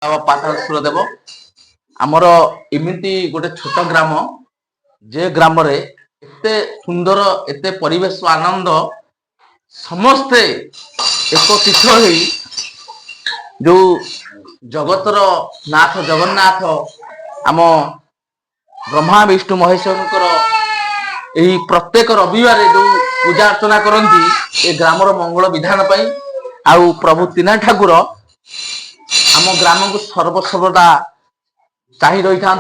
पातालपुर देव आमर इमिति गोटे छोट ग्राम जे ग्राम रे एते सुंदर एते परिवेश आनंद समस्ते एकत्रित होई जो जगतर नाथ जगन्नाथ आम ब्रह्मा विष्णु महेश्वर यही प्रत्येक रविवार जो पूजा अर्चना करती ए ग्रामर मंगल विधान पाई आउ प्रभु तीना ठाकुर आम ग्राम को सर्वसर्वदा चाहि रही था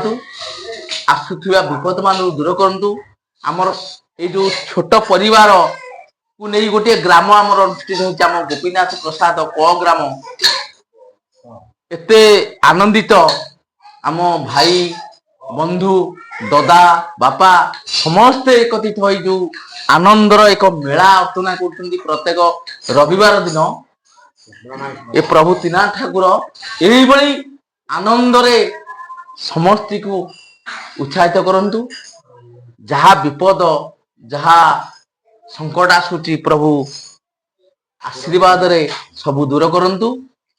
आसुवा विपद मान दूर करूँ आमर ये जो छोट परिवार को नहीं गोटे ग्राम आमर अनुष्ठित होम गोपीनाथ प्रसाद क ग्राम एते आनंदित आम भाई बंधु ददा बापा समस्ते एकत्रित हो जो आनंदर एक मेला अर्चना कर प्रत्येक रविवार दिन ए प्रभु तीना ठाकुर यही आनंद रे समस्त को उत्साहित करंतु जहा विपद जहा संकट आसुची प्रभु आशीर्वाद रे सब दूर करंतु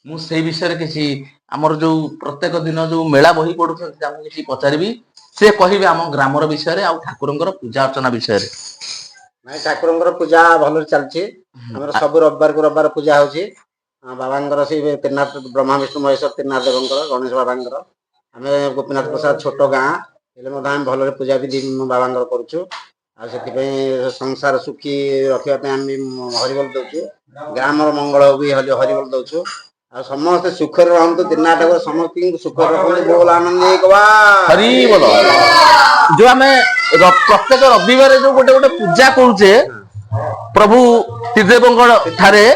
मु से विषय किसी आमर जो प्रत्येक दिन जो मेला बही पड़ू किसी पचारि से कहे आम ग्रामर विषय आ ठाकुर पूजा अर्चना विषय ठाकुर पूजा भल चलती सब रविवार को रविवार पूजा होची बाबा से त्रिनाथ ब्रह्मा विष्णु महेश्वर त्रिनाथ देव गणेश बाबा आम गोपीनाथ प्रसाद छोट गाँ भल पूजा भी बाबा करुचु संसार सुखी रखा हरिबोल दौचु ग्राम मंगल भी हरिबोल दौचु आ समस्त सुख रहतु त्रिनाथ ठाकुर समस्त सुख बोल आनंद हरिबोल जो आम प्रत्येक रविवार जो गोटे गोटे पूजा करुचे प्रभु त्रिदेव ठारे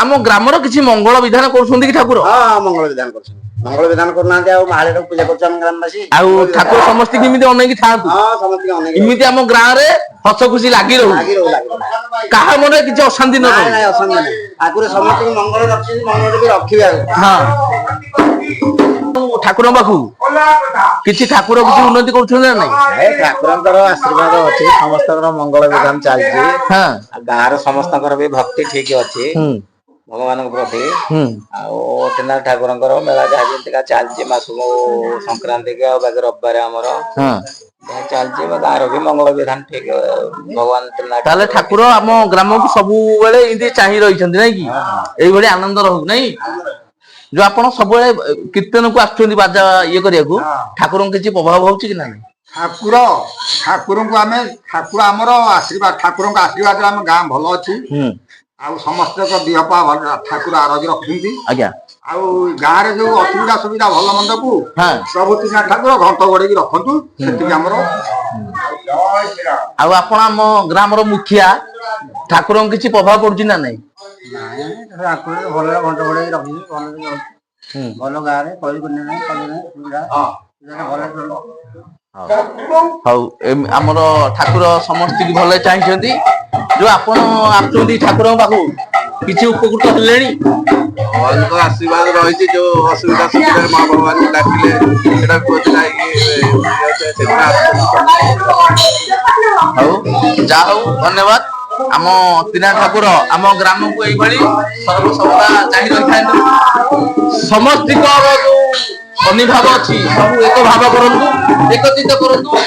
आम ग्रामर किसी मंगल विधान कर ठाकुर मंगल विधान मंगल विधान करना पूजा करवासी ठाकुर समस्त अनेक था आम गाँव में हस खुशी लगी क्या मन किसी अशांति न आगुरी समस्त मंगल रखिए ठाकुर पाखु किसी ठाकुर किसी उन्नति कर ठाकुर आशीर्वाद अच्छी समस्त मंगल विधान चलती गाँव समस्त भी भक्ति ठीक अच्छी भगवान प्रति त्रिनाथ ठाकुर मेला जहाँ चलती मास संक्रांति के बाकी रविवार आमर चलती गाँव भी मंगल विधान ठीक भगवान त्रिनाथ ठाकुर आम ग्राम को सब चाह रही ना कि यही आनंद रहू नहीं जो आप सब कीर्तन को आस बाजा ये करने ठाकुर किसी प्रभाव हो ना ठाकुर ठाकुर को आम ठाकुर आमर आशीर्वाद ठाकुर आशीर्वाद आम गाँ भल अच्छी समस्त देहपा ठाकुर आरोग्य रखुंती गाँव में जो असुविधा सुविधा भल मंद को प्रभु त्रिनाथ ठाकुर घंट गोड़े रखु आम ग्राम मुखिया ठाकुर किसी प्रभाव पड़ुची ना नहीं ठाकुर भल घंट गोड़े रखी भल गाँव आमर ठाकुर समस्त की भल चाहिए जो आपण आसुंदी ठाकुर पाखु किसी उपकृत हेले भगवान आशीर्वाद रही जो असुविधा सुविधा माँ भगवान को डाकिले जा धन्यवाद आम तीना ठाकुर आम ग्राम को यही सर्वसर्वदा चाह रही था समस्त जो अनिभाव अच्छी सब एक भाव करूँ एकत्रित करूँ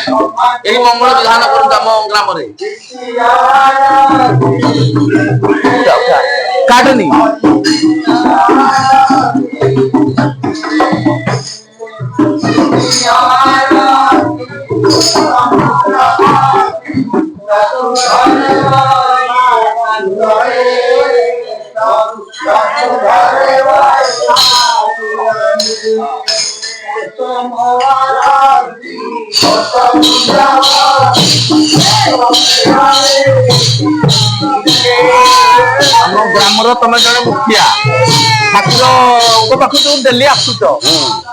यही मंगल विधान करूँ आम ग्राम काटनी ग्रामर तुम जड़े मुखिया ठाकुर पाख डेली आसुच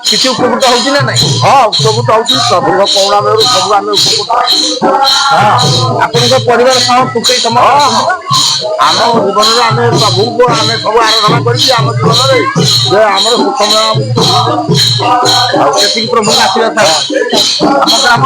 किसी उपकृत हो ना हाँ उपकृत हो प्रभु कौड़ा बेलू सब आम उपकृत हाँ आपन परिवार सह सुखी सम आम जीवन में आम प्रभु को आम सब आराधना कर आम सुखमय प्रभु आशीर्वाद था आम ग्राम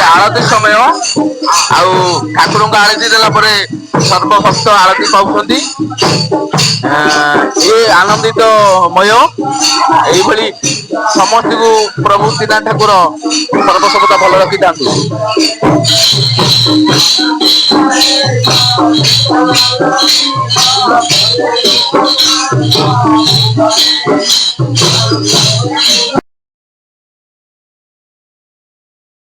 आरती समय ठाकुर आरती देला सर्वभक्त आरती पाऊँगी ये आनंदित मय यही समस्त को प्रभु श्रीनाथ ठाकुर सर्वसभा भल रखी था।